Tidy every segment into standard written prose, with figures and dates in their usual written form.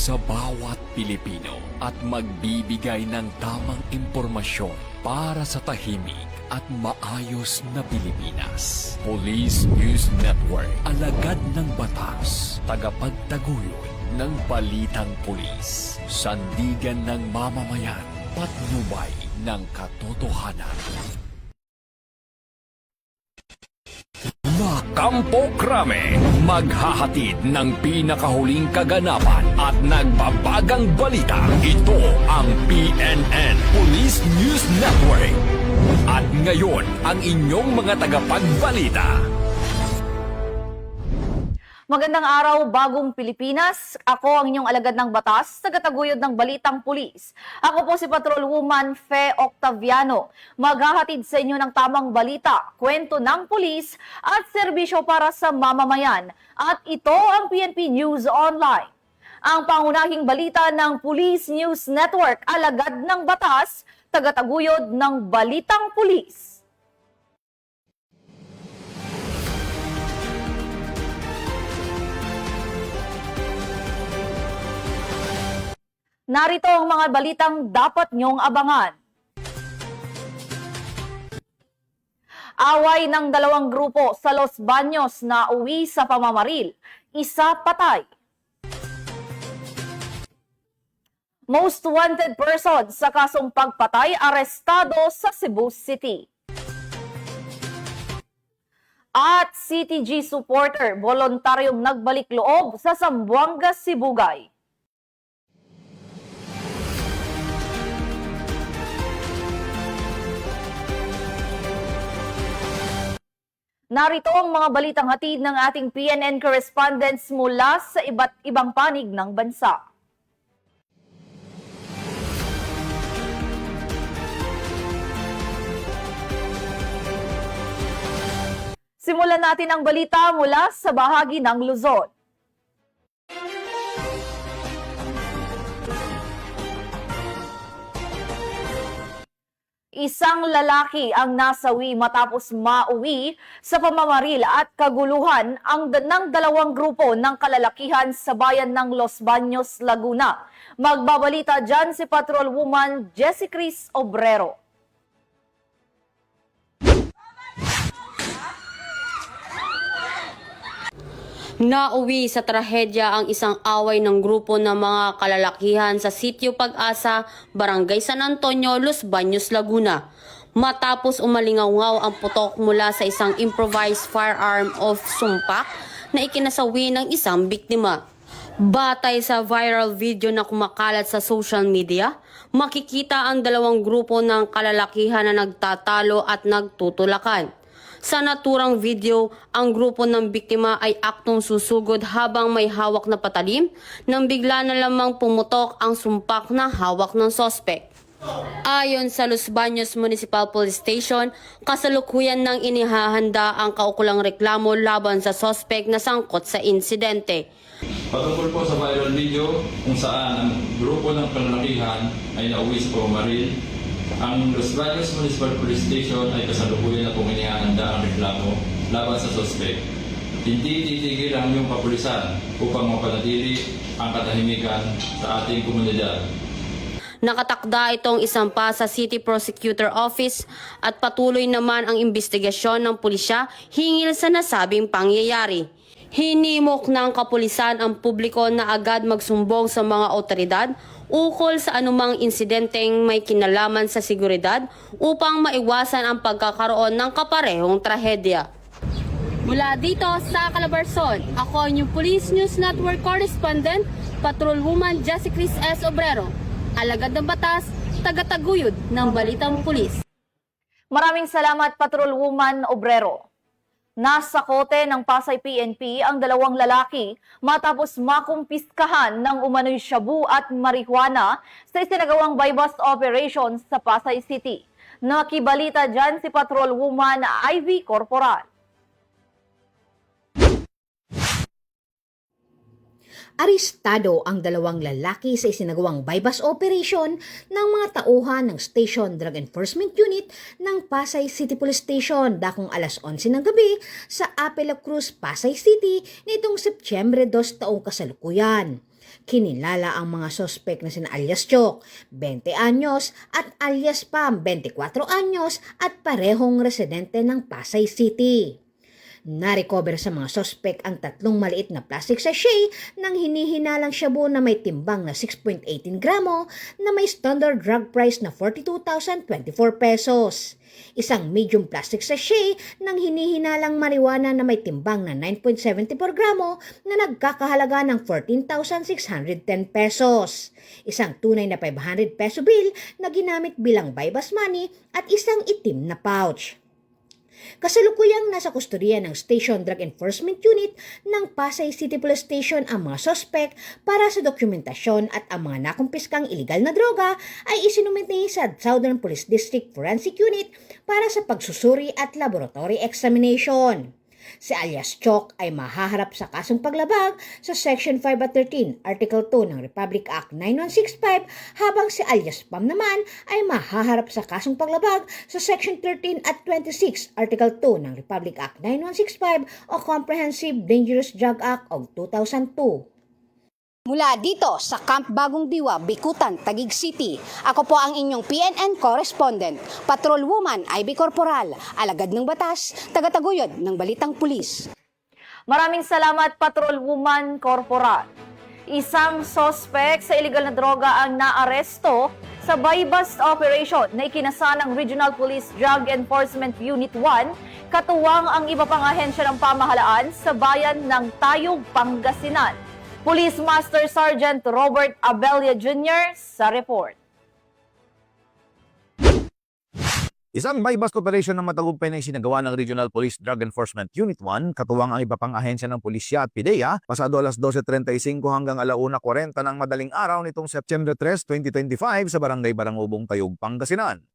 sa bawat Pilipino at magbibigay ng tamang impormasyon para sa tahimik at maayos na Pilipinas. Police News Network, alagad ng batas, tagapagtaguyod ng balitang pulis, sandigan ng mamamayan, patnubay ng katotohanan. Kampo Krame, maghahatid ng pinakahuling kaganapan at nagbabagang balita. Ito ang PNN Police News Network. At ngayon, ang inyong mga tagapagbalita. Magandang araw, bagong Pilipinas. Ako ang inyong alagad ng batas, tagataguyod ng Balitang Pulis. Ako po si Patrolwoman Fe Octaviano. Maghahatid sa inyo ng tamang balita, kwento ng pulis at serbisyo para sa mamamayan. At ito ang PNP News Online. Ang pangunahing balita ng Police News Network, alagad ng batas, tagataguyod ng Balitang Pulis. Narito ang mga balitang dapat niyong abangan. Away ng dalawang grupo sa Los Baños na uwi sa pamamaril. Isa patay. Most wanted person sa kasong pagpatay arestado sa Cebu City. At CTG supporter voluntaryong nagbalik loob sa Zamboanga, Sibugay. Narito ang mga balitang hatid ng ating PNN correspondents mula sa iba't ibang panig ng bansa. Simulan natin ang balita mula sa bahagi ng Luzon. Isang lalaki ang nasawi matapos mauwi sa pamamaril at kaguluhan ng dalawang grupo ng kalalakihan sa bayan ng Los Baños, Laguna. Magbabalita dyan si Patrolwoman Jessie Cris Obrero. Nauwi sa trahedya ang isang away ng grupo ng mga kalalakihan sa Sitio Pag-asa, Barangay San Antonio, Los Baños, Laguna. Matapos umalingaw ang putok mula sa isang improvised firearm of sumpak na ikinasawi ng isang biktima. Batay sa viral video na kumakalat sa social media, makikita ang dalawang grupo ng kalalakihan na nagtatalo at nagtutulakan. Sa naturang video, ang grupo ng biktima ay aktong susugod habang may hawak na patalim nang bigla na lamang pumutok ang sumpak na hawak ng sospek. Ayon sa Los Baños Municipal Police Station, kasalukuyan nang inihahanda ang kaukulang reklamo laban sa sospek na sangkot sa insidente. Patungkol po sa viral video kung saan ang grupo ng kalalakihan ay nauwi sa pamamaril, ang Los Baños Municipal Police Station ay kasalukuyan na pong inihahanda ang reklamo laban sa sospek. Hindi titigil ang iyong kapulisan upang mapanatili ang katahimikan sa ating komunidad. Nakatakda itong isampa sa City Prosecutor Office at patuloy naman ang investigasyon ng pulisya hinggil sa nasabing pangyayari. Hinimok ng kapulisan ang publiko na agad magsumbong sa mga otoridad ukol sa anumang insidenteng may kinalaman sa seguridad upang maiwasan ang pagkakaroon ng kaparehong trahedya. Mula dito sa Calabarzon, ako ang inyong Police News Network Correspondent, Patrolwoman Jessie Cris S. Obrero. Alagad ng batas, tagataguyod ng Balitang Pulis. Maraming salamat, Patrolwoman Obrero. Nasa kote ng Pasay PNP ang dalawang lalaki matapos makumpiskahan ng umano'y shabu at marijuana sa isinagawang buy-bust operation sa Pasay City. Nakibalita dyan si Patrolwoman Ivy Corporal. Arestado ang dalawang lalaki sa isinagawang bypass operation ng mga tauhan ng Station Drug Enforcement Unit ng Pasay City Police Station dakong alas 11 ng gabi sa Apela Cruz, Pasay City nitong Setyembre 2 taong kasalukuyan. Kinilala ang mga sospek na sina alias Chok, 20 anyos at alias Pam, 24 anyos at parehong residente ng Pasay City. Na-recover sa mga sospek ang 3 maliit na plastic sachet ng hinihinalang shabu na may timbang na 6.18 gramo na may standard drug price na 42,024 pesos. Isang medium plastic sachet ng hinihinalang marijuana na may timbang na 9.74 gramo na nagkakahalaga ng 14,610 pesos. Isang tunay na 500 peso bill na ginamit bilang bypass money at isang itim na pouch. Kasalukuyang nasa kustodiya ng Station Drug Enforcement Unit ng Pasay City Police Station ang mga sospek para sa dokumentasyon at ang mga nakumpiskang iligal na droga ay isinumite sa Southern Police District Forensic Unit para sa pagsusuri at laboratory examination. Si alias Chok ay mahaharap sa kasong paglabag sa Section 5 at 13, Article 2 ng Republic Act 9165 habang si alias Pam naman ay mahaharap sa kasong paglabag sa Section 13 at 26, Article 2 ng Republic Act 9165 o Comprehensive Dangerous Drug Act of 2002. Mula dito sa Camp Bagong Diwa, Bikutan, Taguig City, ako po ang inyong PNN correspondent, Patrol Woman Ivy Corporal, alagad ng batas, tagataguyod ng Balitang Pulis. Maraming salamat, Patrol Woman Corporal. Isang sospek sa iligal na droga ang naaresto sa buy-bust operation na ikinasa ng Regional Police Drug Enforcement Unit 1, katuwang ang iba pang ahensya ng pamahalaan sa bayan ng Tayog, Pangasinan. Police Master Sergeant Robert Abella Jr. sa report. Isang buy-bust operation ng matagumpay na isinagawa ng Regional Police Drug Enforcement Unit 1, katuwang ang iba pang ahensya ng pulisya at PIDEA, pasado alas 12:35 hanggang 1:40 ng madaling araw nitong September 3, 2025 sa Barangay Barangubong, Tayog, Pangasinan.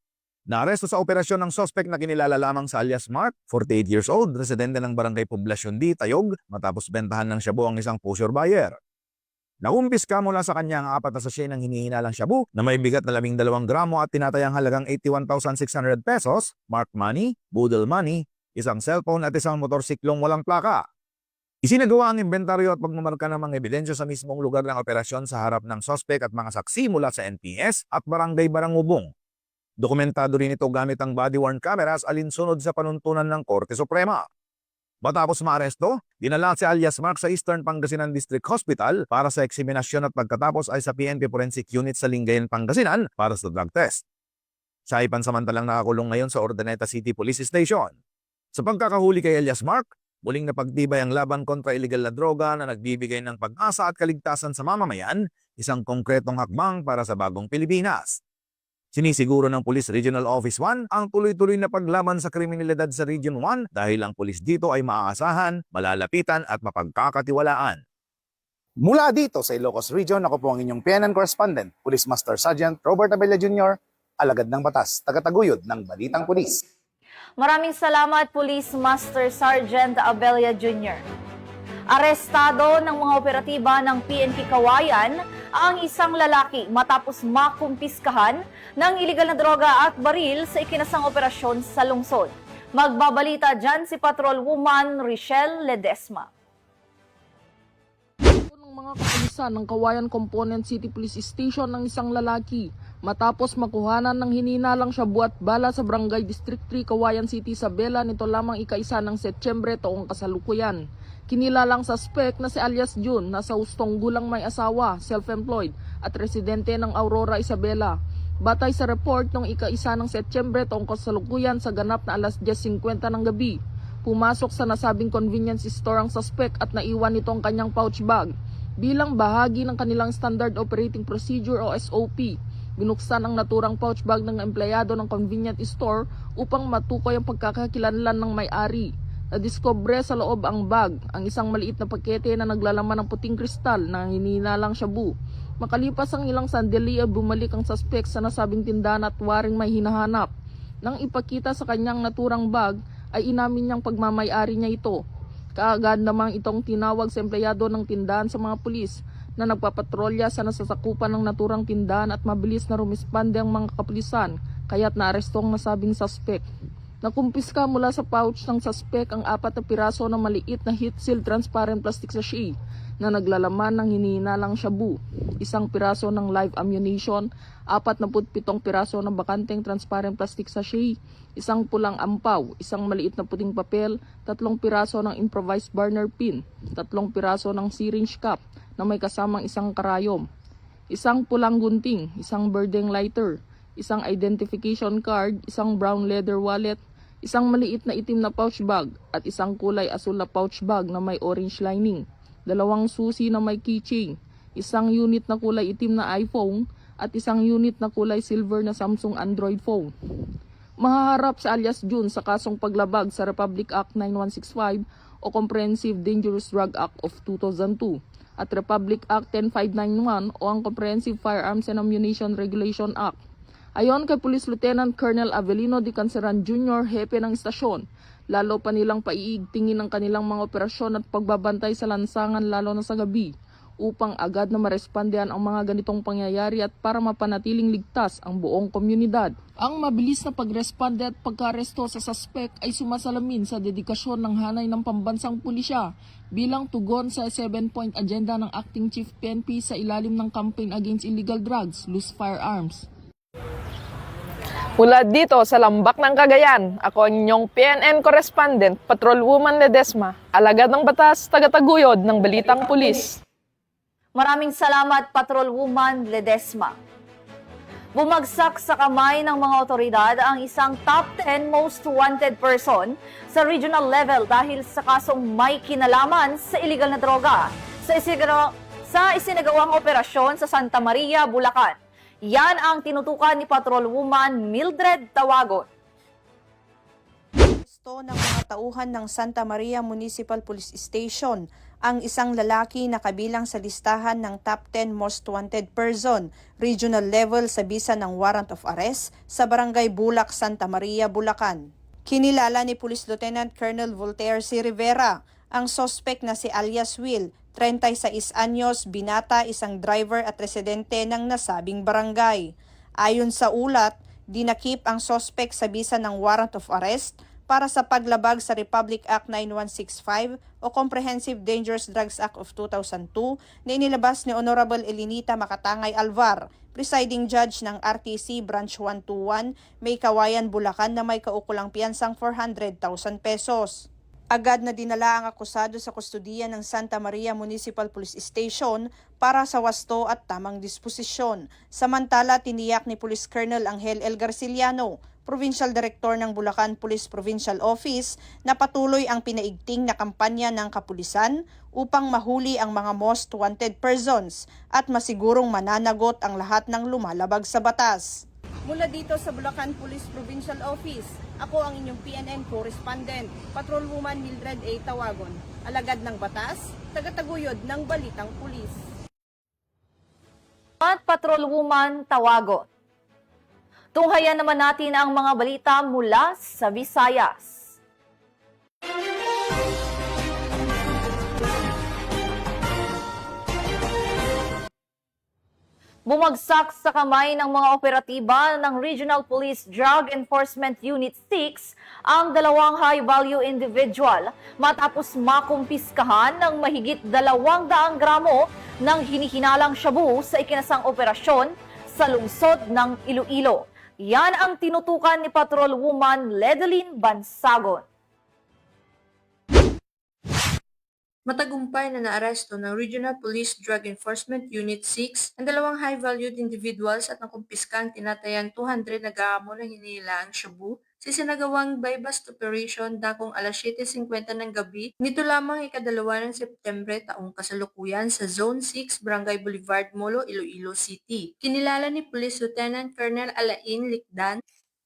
Naaresto sa operasyon ng sospek na kinilala lamang sa alias Mark, 48 years old, residente ng Barangay Poblasyon D, Tayog, matapos bentahan ng shabu ang isang pusher buyer. Nakumpiska mula sa kanya ang 4 na sachet ng hinihinalang shabu na may bigat na 12 gramo at tinatayang halagang 81,600 pesos, marked money, boodle money, isang cellphone at isang motorsiklong walang plaka. Isinagawa ang inventaryo at pagmamarka ng mga ebidensya sa mismong lugar ng operasyon sa harap ng sospek at mga saksi mula sa NPS at Barangay Barangubong. Dokumentado rin ito gamit ang body-worn cameras alinsunod sa panuntunan ng Korte Suprema. Matapos maaresto, dinala si alias Mark sa Eastern Pangasinan District Hospital para sa eksaminasyon at pagkatapos ay sa PNP Forensic Unit sa Lingayen, Pangasinan para sa drug test. Siya ay pansamantalang nakakulong ngayon sa Urdaneta City Police Station. Sa pagkakahuli kay alias Mark, muling napagtibay ang laban kontra iligal na droga na nagbibigay ng pag-asa at kaligtasan sa mamamayan, isang konkretong hakbang para sa bagong Pilipinas. Sinisiguro ng Police Regional Office 1 ang tuloy-tuloy na paglaban sa kriminalidad sa Region 1 dahil ang pulis dito ay maaasahan, malalapitan at mapagkakatiwalaan. Mula dito sa Ilocos Region, ako po ang inyong PNN correspondent, Police Master Sergeant Robert Abella Jr., alagad ng batas, tagataguyod ng Balitang Pulis. Maraming salamat, Police Master Sergeant Abella Jr. Arestado ng mga operatiba ng PNP Kawayan ang isang lalaki matapos makumpiskahan ng iligal na droga at baril sa ikinasang operasyon sa lungsod. Magbabalita dyan si Patrol Woman Richelle Ledesma. Ng mga kapulisan ng Kawayan Component City Police Station ng isang lalaki matapos makuhanan ng hininalang shabu at bala sa Barangay District 3 Kawayan City, Isabela nito lamang ika-1 ng Setyembre taong kasalukuyan. Kinilalang suspect na si alias June, nasa hustong gulang may asawa, self-employed at residente ng Aurora, Isabela. Batay sa report ng ika-1 ng Setyembre taong kasalukuyan sa ganap na alas 10:50 ng gabi, pumasok sa nasabing convenience store ang suspect at naiwan nito ang kanyang pouch bag. Bilang bahagi ng kanilang Standard Operating Procedure o SOP, binuksan ang naturang pouch bag ng empleyado ng convenience store upang matukoy ang pagkakakilanlan ng may-ari. Nadiskubre sa loob ang bag, ang isang maliit na pakete na naglalaman ng puting kristal na hinihinalang shabu. Makalipas ang ilang sandali ay bumalik ang suspect sa nasabing tindahan at waring may hinahanap. Nang ipakita sa kanyang naturang bag, ay inamin niyang pagmamay-ari niya ito. Kaagad namang itong tinawag sa empleyado ng tindahan sa mga pulis na nagpapatrolya sa nasasakupan ng naturang tindahan at mabilis na rumispande ang mga kapulisan kaya't naaresto ang nasabing suspect. Nakumpiska mula sa pouch ng suspect ang 4 na piraso ng maliit na heat-sealed transparent plastic sachet na naglalaman ng hinihinalang shabu, 1 piraso ng live ammunition, 47 piraso ng bakanteng transparent plastic sachet, 1 pulang ampaw, 1 maliit na puting papel, 3 piraso ng improvised burner pin, 3 piraso ng syringe cap na may kasamang 1 karayom, 1 pulang gunting, 1 birding lighter, 1 identification card, 1 brown leather wallet, 1 maliit na itim na pouch bag at 1 kulay asul na pouch bag na may orange lining, 2 susi na may keychain, 1 unit na kulay itim na iPhone at 1 unit na kulay silver na Samsung Android phone. Mahaharap sa alias June sa kasong paglabag sa Republic Act 9165 o Comprehensive Dangerous Drug Act of 2002 at Republic Act 10591 o ang Comprehensive Firearms and Ammunition Regulation Act. Ayon kay Police Lieutenant Colonel Avelino de Canceran Jr., hepe ng istasyon, lalo pa nilang paiigtingin ang kanilang mga operasyon at pagbabantay sa lansangan lalo na sa gabi upang agad na marespondehan ang mga ganitong pangyayari at para mapanatiling ligtas ang buong komunidad. Ang mabilis na pagresponde at pagkaresto sa suspect ay sumasalamin sa dedikasyon ng hanay ng pambansang pulisya bilang tugon sa 7-point agenda ng Acting Chief PNP sa ilalim ng Campaign Against Illegal Drugs, Loose Firearms. Mula dito sa Lambak ng Cagayan, ako ang inyong PNN correspondent, Patrolwoman Ledesma, alagad ng batas, tagataguyod ng Balitang Pulis. Maraming salamat, Patrolwoman Ledesma. Bumagsak sa kamay ng mga otoridad ang isang top 10 most wanted person sa regional level dahil sa kasong may kinalaman sa illegal na droga sa isinagawang operasyon sa Santa Maria, Bulacan. Yan ang tinutukan ni Patrolwoman Mildred Tawagon. Gusto ng mga tauhan ng Santa Maria Municipal Police Station ang isang lalaki na kabilang sa listahan ng top 10 most wanted person, regional level sa bisa ng warrant of arrest sa Barangay Bulak, Santa Maria, Bulacan. Kinilala ni Police Lieutenant Colonel Voltaire C. Rivera ang suspect na si alias Will, 36 anyos, binata, isang driver at residente ng nasabing barangay. Ayon sa ulat, dinakip ang suspect sa bisa ng warrant of arrest para sa paglabag sa Republic Act 9165 o Comprehensive Dangerous Drugs Act of 2002 na inilabas ni Honorable Elinita Makatangay Alvar, presiding judge ng RTC Branch 121, May Kawayan, Bulacan na may kaukulang piyansang 400,000 pesos. Agad na dinala ang akusado sa kustudiya ng Santa Maria Municipal Police Station para sa wasto at tamang disposisyon. Samantala, tiniyak ni Police Colonel Angel L. Garciliano, Provincial Director ng Bulacan Police Provincial Office, na patuloy ang pinaigting na kampanya ng kapulisan upang mahuli ang mga most wanted persons at masigurong mananagot ang lahat ng lumalabag sa batas. Mula dito sa Bulacan Police Provincial Office, ako ang inyong PNN correspondent, Patrolwoman Mildred A. Tawagon, alagad ng batas, tagataguyod ng Balitang Pulis. At Patrolwoman Tawagon. Tunghayan naman natin ang mga balita mula sa Visayas. Bumagsak sa kamay ng mga operatiba ng Regional Police Drug Enforcement Unit 6 ang 2 high-value individual matapos makumpiskahan ng mahigit 200 gramo ng hinihinalang shabu sa ikinasang operasyon sa lungsod ng Iloilo. Yan ang tinutukan ni Patrolwoman Ledeline Bansagon. Matagumpay na naaresto ng Regional Police Drug Enforcement Unit 6 ang 2 high-valued individuals at nakumpiska ang tinatayang 200 na gramo ng hinihilaang shabu sa isinagawang buy-bust operation dakong alas 7:50 ng gabi nito lamang ika-2 ng Setyembre taong kasalukuyan sa Zone 6, Barangay Boulevard, Molo, Iloilo City. Kinilala ni Police Lieutenant Colonel Alain Likdan,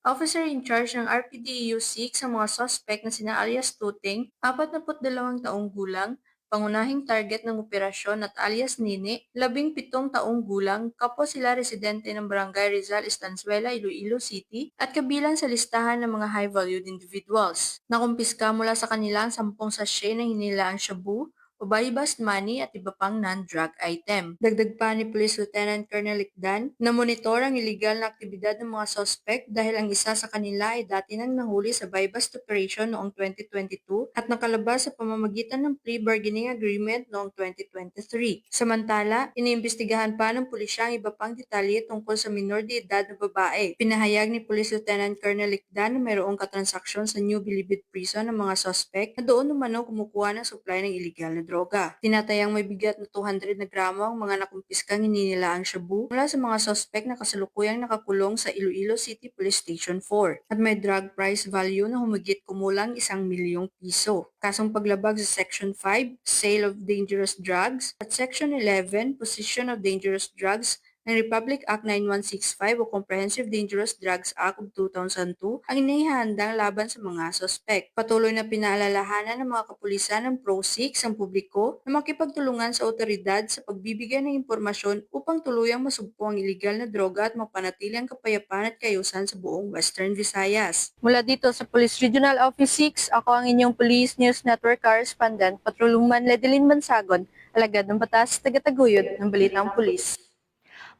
Officer in charge ng RPDEU 6 ang mga suspect na sina alias Tuting, 42 taong gulang, Pangunahing target ng operasyon at alias Nini, 17 taong gulang, kapwa sila residente ng Barangay Rizal Estanzuela, Iloilo City at kabilang sa listahan ng mga high-valued individuals. Nakumpiska mula sa kanilang 10 sachet na hinilaang shabu, pabayabas money at iba pang non-drug item. Dagdag pa ni Police Lieutenant Colonel Ikdan na monitor ang iligal na aktibidad ng mga suspect dahil ang isa sa kanila ay dati nang nahuli sa buy-bust operation noong 2022 at nakalabas sa pamamagitan ng plea bargaining agreement noong 2023. Samantala, iniimbestigahan pa ng pulisya ang iba pang detalye tungkol sa minor de edad na babae. Pinahayag ni Police Lieutenant Colonel Ikdan na mayroong katransaksyon sa New Bilibid Prison ng mga suspect na doon umano kumukuha ng supply ng iligal na droga. Tinatayang may bigat na 200 na gramo ang mga nakumpiskang hininilaang shabu mula sa mga suspect na kasalukuyang nakakulong sa Iloilo City Police Station 4 at may drug price value na humigit kumulang 1 milyong piso. Kasong paglabag sa Section 5, Sale of Dangerous Drugs at Section 11, Possession of Dangerous Drugs ng Republic Act 9165 o Comprehensive Dangerous Drugs Act of 2002 ang inihahandang laban sa mga sospek. Patuloy na pinaalalahanan ng mga kapulisan ng Pro-6 ang publiko na makipagtulungan sa otoridad sa pagbibigay ng impormasyon upang tuluyang masugpo ang iligal na droga at mapanatili ang kapayapaan at kaayusan sa buong Western Visayas. Mula dito sa Police Regional Office 6, ako ang inyong Police News Network Correspondent, Patrolwoman Ledelyn Bansagon, alagad ng batas, tagataguyod ng Balitang Pulis.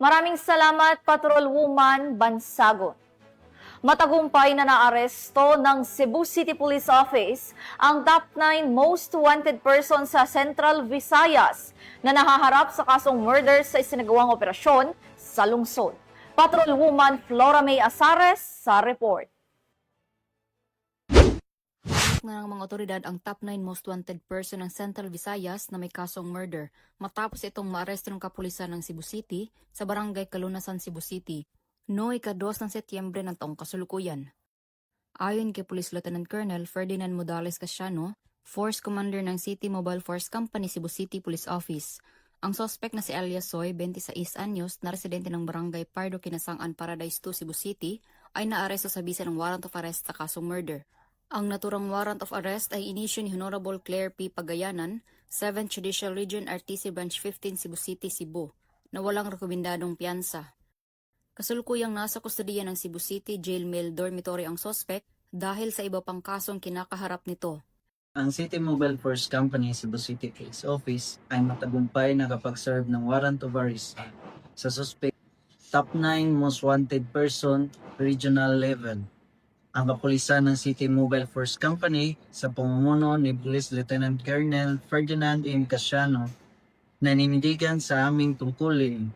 Maraming salamat, Patrolwoman Bansagon. Matagumpay na naaresto ng Cebu City Police Office ang top 9 most wanted person sa Central Visayas na nahaharap sa kasong murder sa isinagawang operasyon sa lungsod. Patrolwoman Flora May Asares sa report. Na ng mga otoridad ang top 9 most wanted person ng Central Visayas na may kasong murder matapos itong maaresto ng kapulisan ng Cebu City sa Barangay Kalunasan, Cebu City noong ika-2 ng Setyembre ng taong kasulukuyan. Ayon kay Police Lieutenant Colonel Ferdinand Modales Casiano, Force Commander ng City Mobile Force Company Cebu City Police Office, ang suspect na si Elias Soy, 26 anyos, na residente ng Barangay Pardo Kinasangan, Paradise 2, Cebu City, ay naaresto sa bisa ng warrant of arrest sa kasong murder. Ang naturang warrant of arrest ay inisyu ni Honorable Claire P. Pagayanan, 7th Judicial Region RTC Branch 15 Cebu City, Cebu, na walang rekomendadong piyansa. Kasulukuyang nasa kustodiya ng Cebu City Jail Mail Dormitory ang suspect dahil sa iba pang kasong kinakaharap nito. Ang City Mobile Force Company Cebu City Police Office ay matagumpay na kapag-serve ng warrant of arrest sa suspect top 9 most wanted person regional level. Ang kapulisan ng City Mobile Force Company sa pamumuno ni Police Lieutenant Colonel Ferdinand M. Casiano nanindigan sa aming tungkulin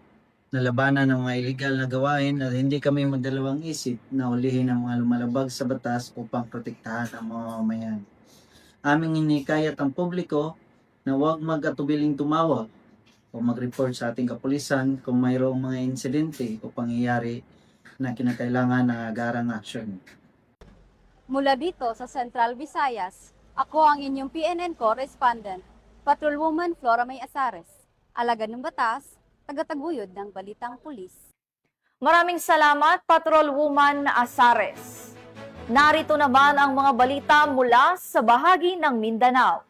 na labanan ng mga illegal na gawain at hindi kami magdalawang isip na ulihin ang mga lumalabag sa batas upang protektahan ang mga mamayan. Aming hinikayat ang publiko na huwag mag-atubiling tumawag o mag-report sa ating kapulisan kung mayroong mga insidente o pangyayari na kinakailangan ng agarang aksyon. Mula dito sa Central Visayas, ako ang inyong PNN Correspondent, Patrolwoman Flora May Asares, alagad ng batas, tagataguyod ng Balitang Pulis. Maraming salamat, Patrolwoman Asares. Narito naman ang mga balita mula sa bahagi ng Mindanao.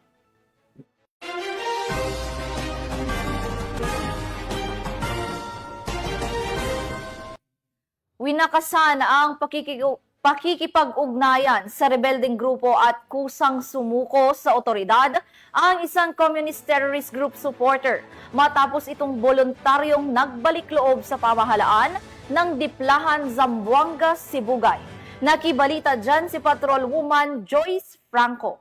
Winakasan ang pakikipag-ugnayan sa rebeldeng grupo at kusang sumuko sa otoridad ang isang communist terrorist group supporter matapos itong voluntaryong nagbalik loob sa pamahalaan ng Diplahan, Zamboanga, Sibugay. Nakibalita dyan si Patrolwoman Joyce Franco.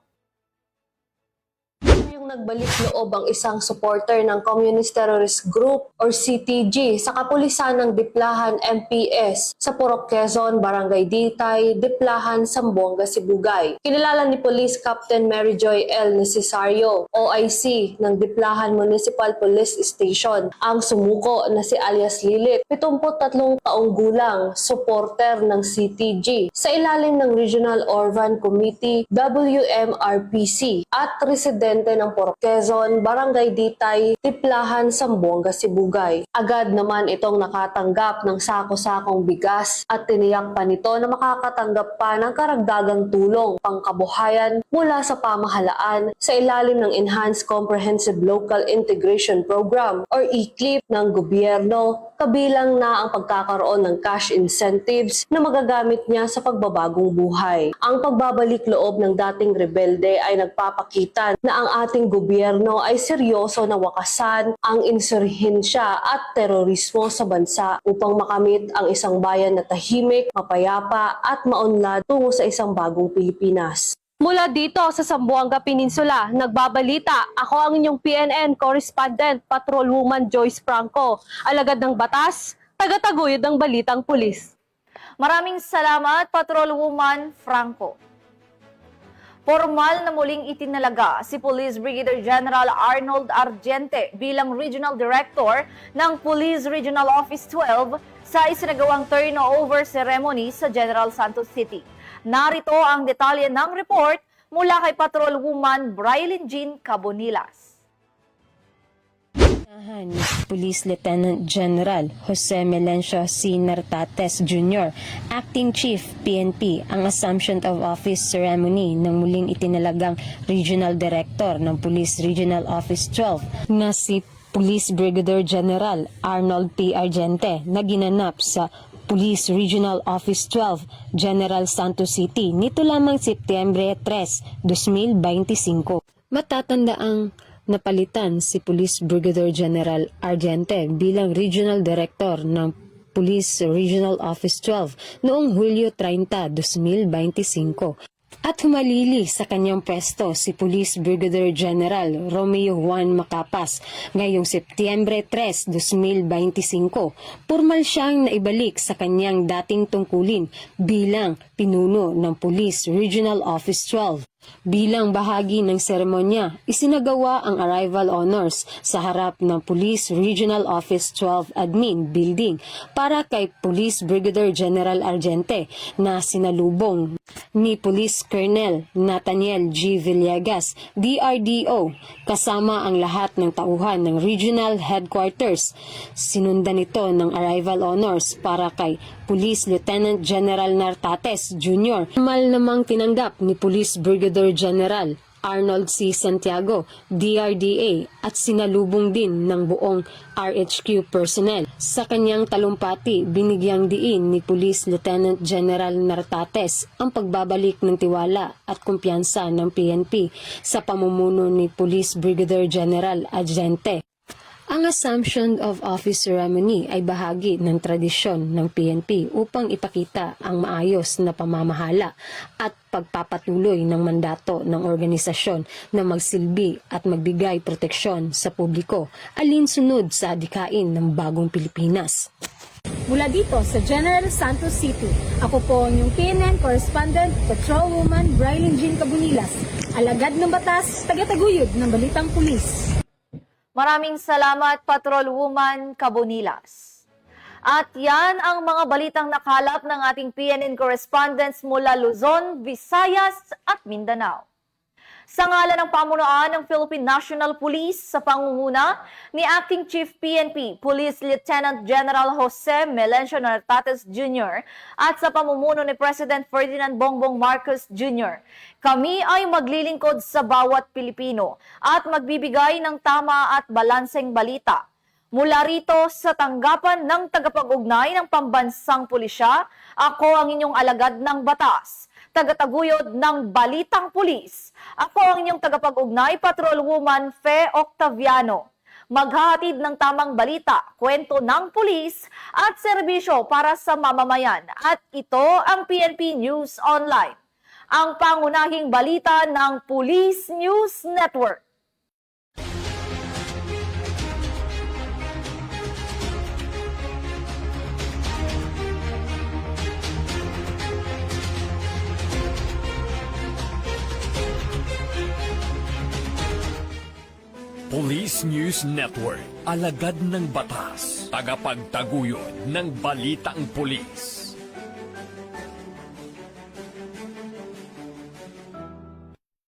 Yung nagbalik loob ang isang supporter ng Communist Terrorist Group or CTG sa kapulisan ng Diplahan MPS sa Purok Quezon, Barangay Ditay, Diplahan, Zamboanga, Sibugay. Kinilala ni Police Captain Mary Joy L. Necesario, OIC ng Diplahan Municipal Police Station, ang sumuko na si alias Lilit, 73 taong gulang, supporter ng CTG sa ilalim ng Regional Orvan Committee WMRPC at residente ng ng Port Quezon, Barangay Ditay, Tiplahan, Zamboanga, Sibugay. Agad naman itong nakatanggap ng sako-sakong bigas at tiniyak pa nito na makakatanggap pa ng karagdagang tulong pangkabuhayan mula sa pamahalaan sa ilalim ng Enhanced Comprehensive Local Integration Program or ECLIP ng gobyerno, kabilang na ang pagkakaroon ng cash incentives na magagamit niya sa pagbabagong buhay. Ang pagbabalik loob ng dating rebelde ay nagpapakita na ang ating gobyerno ay seryoso na wakasan ang insurhensya at terorismo sa bansa upang makamit ang isang bayan na tahimik, mapayapa at maunlad tungo sa isang bagong Pilipinas. Mula dito sa Zamboanga Peninsula, nagbabalita ako ang inyong PNN correspondent, Patrolwoman Joyce Franco, alagad ng batas, tagataguyod ng balitang pulis. Maraming salamat, Patrolwoman Franco. Formal na muling itinalaga si Police Brigadier General Arnold Argente bilang Regional Director ng Police Regional Office 12 sa isinagawang turnover ceremony sa General Santos City. Narito ang detalye ng report mula kay Patrolwoman Brilin Jean Cabonilas. Police Lieutenant General Jose Melencio C. Nartates Jr., Acting Chief PNP, ang Assumption of Office Ceremony ng muling itinalagang Regional Director ng Police Regional Office 12 na si Police Brigadier General Arnold P. Argente na ginanap sa Police Regional Office 12, General Santos City nito lamang Setyembre 3, 2025. Matatandaang napalitan si Police Brigadier General Argente bilang Regional Director ng Police Regional Office 12 noong Hulyo 30, 2025. At humalili sa kanyang pwesto si Police Brigadier General Romeo Juan Macapas ngayong Setyembre 3, 2025. Formal siyang naibalik sa kanyang dating tungkulin bilang pinuno ng Police Regional Office 12. Bilang bahagi ng seremonya, isinagawa ang arrival honors sa harap ng Police Regional Office 12 Admin Building para kay Police Brigadier General Argente na sinalubong ni Police Colonel Nathaniel G. Villegas, DRDO, kasama ang lahat ng tauhan ng Regional Headquarters. Sinundan ito ng arrival honors para kay Police Lieutenant General Nartates Jr. Formal namang tinanggap ni Police Brigadier General Arnold C. Santiago, DRDA, at sinalubong din ng buong RHQ personnel. Sa kanyang talumpati, binigyang diin ni Police Lieutenant General Nartates ang pagbabalik ng tiwala at kumpiyansa ng PNP sa pamumuno ni Police Brigadier General Argente. Ang Assumption of Office Ceremony ay bahagi ng tradisyon ng PNP upang ipakita ang maayos na pamamahala at pagpapatuloy ng mandato ng organisasyon na magsilbi at magbigay proteksyon sa publiko alinsunod sa adhikain ng bagong Pilipinas. Mula dito sa General Santos City, ako po ang inyong PNN correspondent, Patrolwoman Brilin Jean Cabonilas, alagad ng batas, tagataguyod ng balitang pulis. Maraming salamat, Patrolwoman Cabonilas. At yan ang mga balitang nakalap ng ating PNN correspondents mula Luzon, Visayas at Mindanao. Sa ngalan ng pamunuan ng Philippine National Police sa pangunguna ni Acting Chief PNP Police Lieutenant General Jose Melencio Nartates Jr. at sa pamumuno ni President Ferdinand Bongbong Marcos Jr., kami ay maglilingkod sa bawat Pilipino at magbibigay ng tama at balanseng balita. Mula rito sa tanggapan ng tagapag-ugnay ng pambansang pulisya, ako ang inyong alagad ng batas, tagataguyod ng balitang pulis. Ako ang inyong tagapag-ugnay, Patrolwoman Fe Octaviano. Maghahatid ng tamang balita, kwento ng pulis at serbisyo para sa mamamayan. At ito ang PNP News Online, ang pangunahing balita ng Police News Network. Police News Network, alagad ng batas, tagapagtaguyod ng balitang pulis.